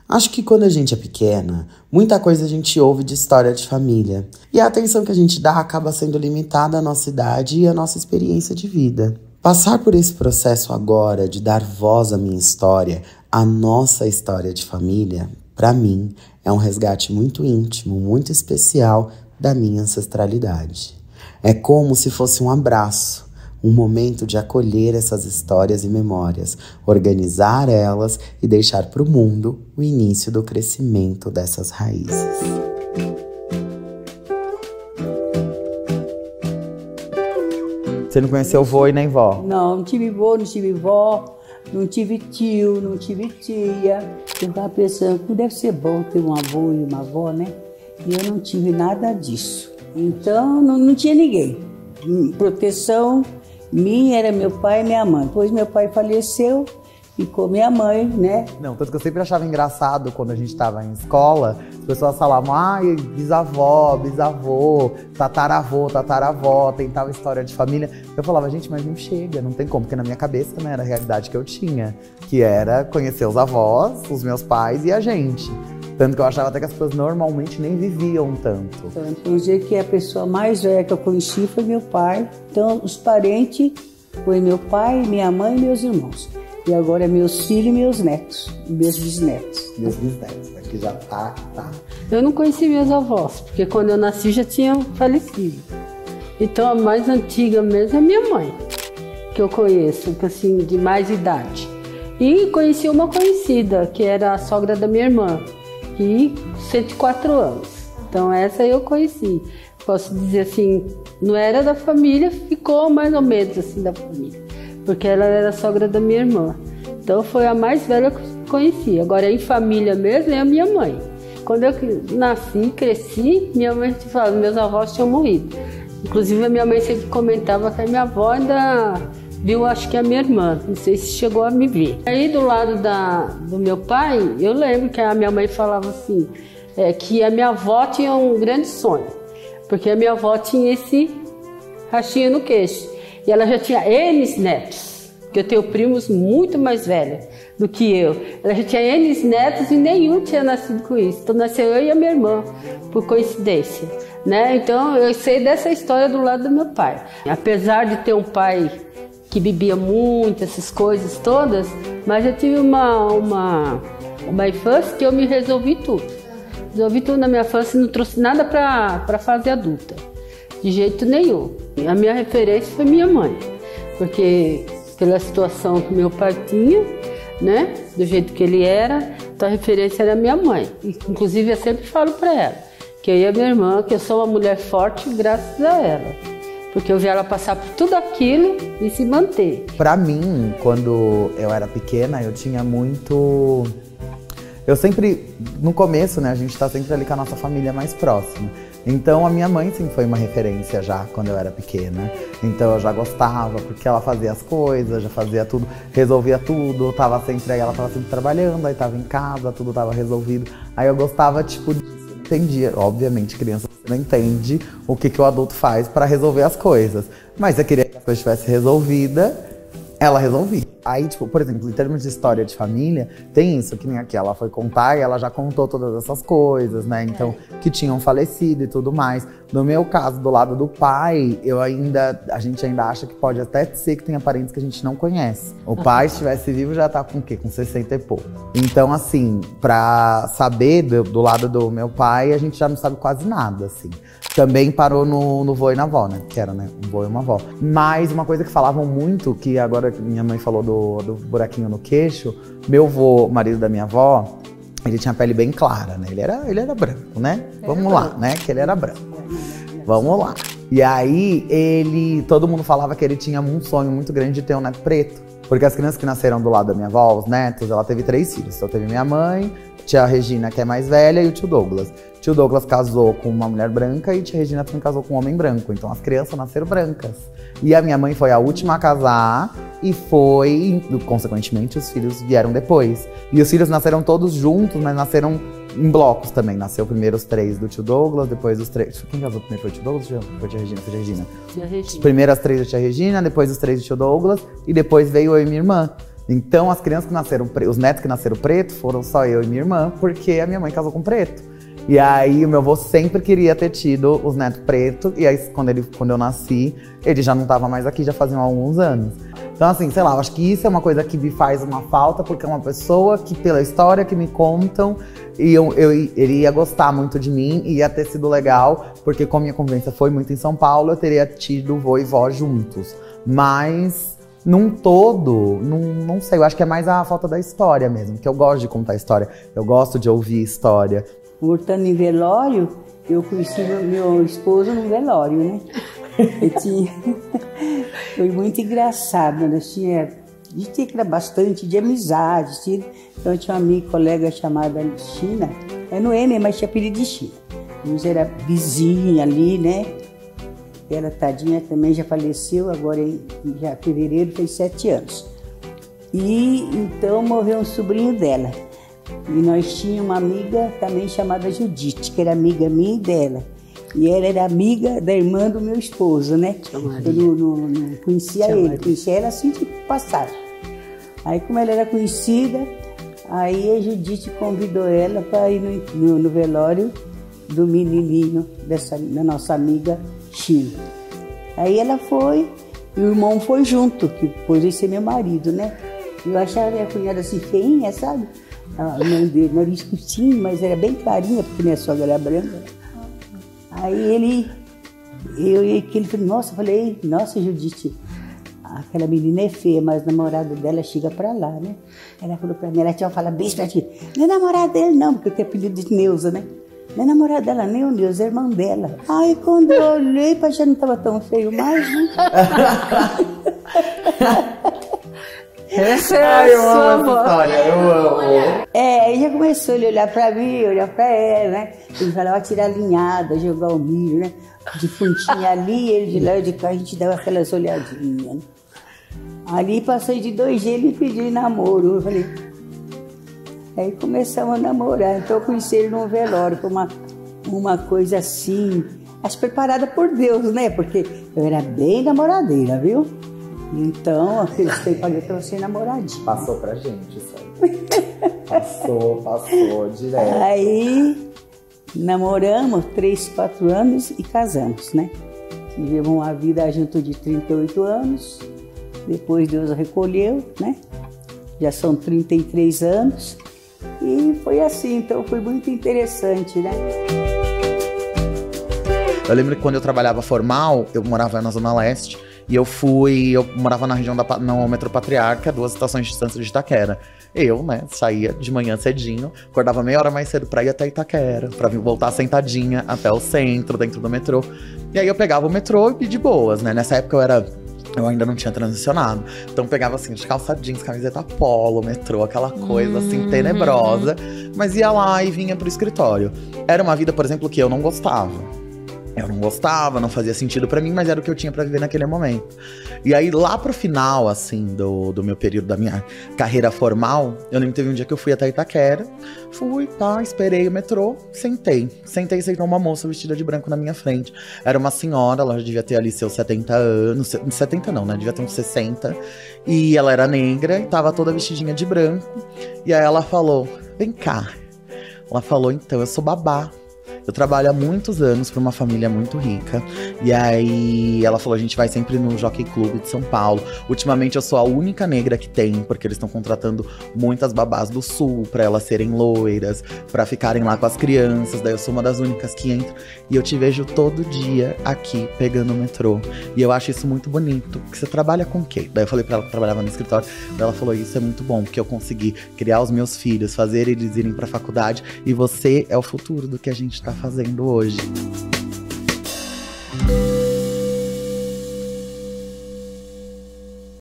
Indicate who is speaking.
Speaker 1: Acho que quando a gente é pequena, muita coisa a gente ouve de história de família. E a atenção que a gente dá acaba sendo limitada à nossa idade e à nossa experiência de vida. Passar por esse processo agora de dar voz à minha história, à nossa história de família, para mim, é um resgate muito íntimo, muito especial da minha ancestralidade. É como se fosse um abraço, um momento de acolher essas histórias e memórias, organizar elas e deixar para o mundo o início do crescimento dessas raízes. Você não conheceu vô e nem vó?
Speaker 2: Não tive vô, não tive vó, não tive tio, não tive tia. Eu estava pensando que deve ser bom ter um avô e uma avó, né? E eu não tive nada disso. Então não tinha ninguém. Proteção minha era meu pai e minha mãe. Depois meu pai faleceu, ficou minha mãe, né?
Speaker 1: Não, tanto que eu sempre achava engraçado quando a gente estava em escola, as pessoas falavam, ai, bisavó, bisavô, tataravó, tem tal história de família. Eu falava, gente, mas não chega, não tem como, porque na minha cabeça não era a realidade que eu tinha, que era conhecer os avós, os meus pais e a gente. Tanto que eu achava até que as pessoas normalmente nem viviam tanto.
Speaker 2: Vamos dizer que a pessoa mais velha que eu conheci foi meu pai. Então, os parentes foi meu pai, minha mãe e meus irmãos. E agora é meus filhos e meus netos, meus bisnetos.
Speaker 1: Meus bisnetos, aqui já tá.
Speaker 3: Eu não conheci meus avós, porque quando eu nasci já tinham falecido. Então, a mais antiga mesmo é minha mãe, que eu conheço, assim, de mais idade. E conheci uma conhecida, que era a sogra da minha irmã. E 104 anos. Então essa eu conheci. Posso dizer assim, não era da família, ficou mais ou menos assim da família. Porque ela era sogra da minha irmã. Então foi a mais velha que eu conheci. Agora em família mesmo é a minha mãe. Quando eu nasci, cresci, minha mãe falava, meus avós tinham morrido. Inclusive a minha mãe sempre comentava que a minha avó ainda viu, acho que a minha irmã, não sei se chegou a me ver. Aí do lado do meu pai, eu lembro que a minha mãe falava assim, que a minha avó tinha um grande sonho, porque a minha avó tinha esse rachinho no queixo, e ela já tinha N netos, que eu tenho primos muito mais velhos do que eu. Ela já tinha N netos e nenhum tinha nascido com isso, então nasceu eu e a minha irmã, por coincidência, né? Então eu sei dessa história do lado do meu pai. Apesar de ter um pai que bebia muito, essas coisas todas, mas eu tive uma infância que eu me resolvi tudo. Resolvi tudo na minha infância e não trouxe nada para fase adulta, de jeito nenhum. A minha referência foi minha mãe, porque pela situação que meu pai tinha, né, do jeito que ele era, então a referência era minha mãe. Inclusive eu sempre falo para ela, que eu e a minha irmã, que eu sou uma mulher forte graças a ela. Porque eu vi ela passar por tudo aquilo e se manter. Pra mim, quando eu era pequena, eu tinha muito... Eu sempre, no começo, né, a gente tá sempre ali com a nossa família mais próxima. Então a minha mãe sempre foi uma referência já, quando eu era pequena. Então eu já gostava, porque ela fazia as coisas, já fazia tudo, resolvia tudo. Tava sempre aí, ela tava sempre trabalhando, aí tava em casa, tudo tava resolvido. Aí eu gostava, tipo, entendia, obviamente, criança não entende o que o adulto faz para resolver as coisas. Mas eu queria que a coisa estivesse resolvida, ela resolvia. Aí, tipo, por exemplo, em termos de história de família, tem isso, que nem aqui, ela foi contar e ela já contou todas essas coisas, né? Então, que tinham falecido e tudo mais. No meu caso, do lado do pai, a gente ainda acha que pode até ser que tenha parentes que a gente não conhece. O pai, se estivesse vivo, já tá com o quê? Com 60 e pouco. Então, assim, pra saber do lado do meu pai, a gente já não sabe quase nada, assim. Também parou no vô e na avó, né? Que era, né? Um vô e uma avó. Mas uma coisa que falavam muito, que agora minha mãe falou do buraquinho no queixo, meu vô, marido da minha avó, ele tinha a pele bem clara, né? Ele era branco, né? Vamos lá, né? Que ele era branco. Vamos lá. E aí, todo mundo falava que ele tinha um sonho muito grande de ter um neto preto. Porque as crianças que nasceram do lado da minha avó, os netos, ela teve 3 filhos. Então teve minha mãe, tia Regina, que é mais velha, e o tio Douglas. Tio Douglas casou com uma mulher branca e tia Regina também casou com um homem branco. Então as crianças nasceram brancas. E a minha mãe foi a última a casar e consequentemente, os filhos vieram depois. E os filhos nasceram todos juntos, mas nasceram em blocos também. Nasceu primeiro os 3 do tio Douglas, depois os 3... Quem casou primeiro foi o tio Douglas? Foi a tia Regina? Foi a Regina. Tia Regina. Primeiro as 3 da tia Regina, depois os 3 do tio Douglas e depois veio eu e minha irmã.
Speaker 1: Então, as crianças que nasceram, os netos que nasceram preto foram só eu e minha irmã, porque a minha mãe casou com preto. E aí, o meu avô sempre queria ter tido os netos pretos, e aí, quando eu nasci, ele já não estava mais aqui, já faziam alguns anos. Então, assim, sei lá, eu acho que isso é uma coisa que me faz uma falta, porque é uma pessoa que, pela história que me contam, ele ia gostar muito de mim, e ia ter sido legal, porque como minha convivência foi muito em São Paulo, eu teria tido vô e vó juntos. Mas, num todo, não sei, eu acho que é mais a falta da história mesmo, que eu gosto de contar história, eu gosto de ouvir história.
Speaker 2: Voltando em velório, eu conheci meu esposo no velório, né? Foi muito engraçado, né? A gente tinha bastante de amizade. Então eu tinha uma amiga, colega chamada China, é no M, mas tinha apelido de China. A gente era vizinha ali, né? Ela, tadinha, também já faleceu, agora em fevereiro, fez 7 anos. E então morreu um sobrinho dela. E nós tínhamos uma amiga também chamada Judite, que era amiga minha e dela. E ela era amiga da irmã do meu esposo, né? Eu não conhecia ele, conhecia ela assim de passagem. Aí, como ela era conhecida, aí a Judite convidou ela para ir no velório do menininho da nossa amiga China. Aí ela foi, e o irmão foi junto, que depois ia ser meu marido, né? Eu achava a minha cunhada assim feinha, sabe? A mãe dele, nariz curtinho, mas era bem clarinha, porque minha sogra era branca. Aí ele falou, nossa, eu falei, nossa, Judite, aquela menina é feia, mas o namorado dela chega pra lá, né? Ela falou pra mim, ela tinha falado, beijo pra ti, não é namorado dele não, porque eu tenho apelido de Neuza, né? Não é namorado dela nem o Neuza, é irmã dela. Aí quando eu olhei, já não tava tão feio mais, né?
Speaker 3: Essa é
Speaker 1: eu amo essa história, eu amo.
Speaker 2: Aí já começou ele a olhar pra mim, olhar pra ela, né? Ele falava tirar a linhada, jogar o milho, né? De pontinha ali, ele de lá e de cá, a gente dava aquelas olhadinhas, né? Ali passei de 2 dias, ele pediu namoro, eu falei... Aí começamos a namorar, então eu conheci ele num velório, foi uma coisa assim... Acho preparada por Deus, né? Porque eu era bem namoradeira, viu? Então, aqueles tempos ali pra você namoradinho.
Speaker 1: Passou pra gente isso aí. Passou direto.
Speaker 2: Aí, namoramos 3, 4 anos e casamos, né? Vivemos uma vida junto de 38 anos. Depois Deus recolheu, né? Já são 33 anos. E foi assim, então foi muito interessante, né?
Speaker 1: Eu lembro que quando eu trabalhava formal, eu morava na Zona Leste. E eu morava na região no metrô Patriarca, 2 estações de distância de Itaquera. Eu, né, saía de manhã cedinho, acordava meia hora mais cedo pra ir até Itaquera, pra vir voltar sentadinha até o centro, dentro do metrô. E aí eu pegava o metrô e de boas, né? Nessa época eu ainda não tinha transicionado. Então pegava assim, de calça jeans, camiseta polo, metrô, aquela coisa assim, tenebrosa. Mas ia lá e vinha pro escritório. Era uma vida, por exemplo, que eu não gostava. Não fazia sentido pra mim, mas era o que eu tinha pra viver naquele momento. E aí, lá pro final, assim, do meu período, da minha carreira formal, eu lembro que teve um dia que eu fui até Itaquera, esperei o metrô, sentei uma moça vestida de branco na minha frente. Era uma senhora, ela já devia ter ali seus 70 anos, 70 não, né, devia ter uns 60, e ela era negra, e tava toda vestidinha de branco, e aí ela falou, vem cá. Ela falou, então, eu sou babá. Eu trabalho há muitos anos para uma família muito rica. E aí ela falou, a gente vai sempre no Jockey Club de São Paulo. Ultimamente eu sou a única negra que tem, porque eles estão contratando muitas babás do sul para elas serem loiras, para ficarem lá com as crianças. Daí eu sou uma das únicas que entra. E eu te vejo todo dia aqui pegando o metrô. E eu acho isso muito bonito. Porque você trabalha com o quê? Daí eu falei para ela que trabalhava no escritório. Daí ela falou, isso é muito bom, porque eu consegui criar os meus filhos, fazer eles irem para a faculdade. E você é o futuro do que a gente tá fazendo hoje.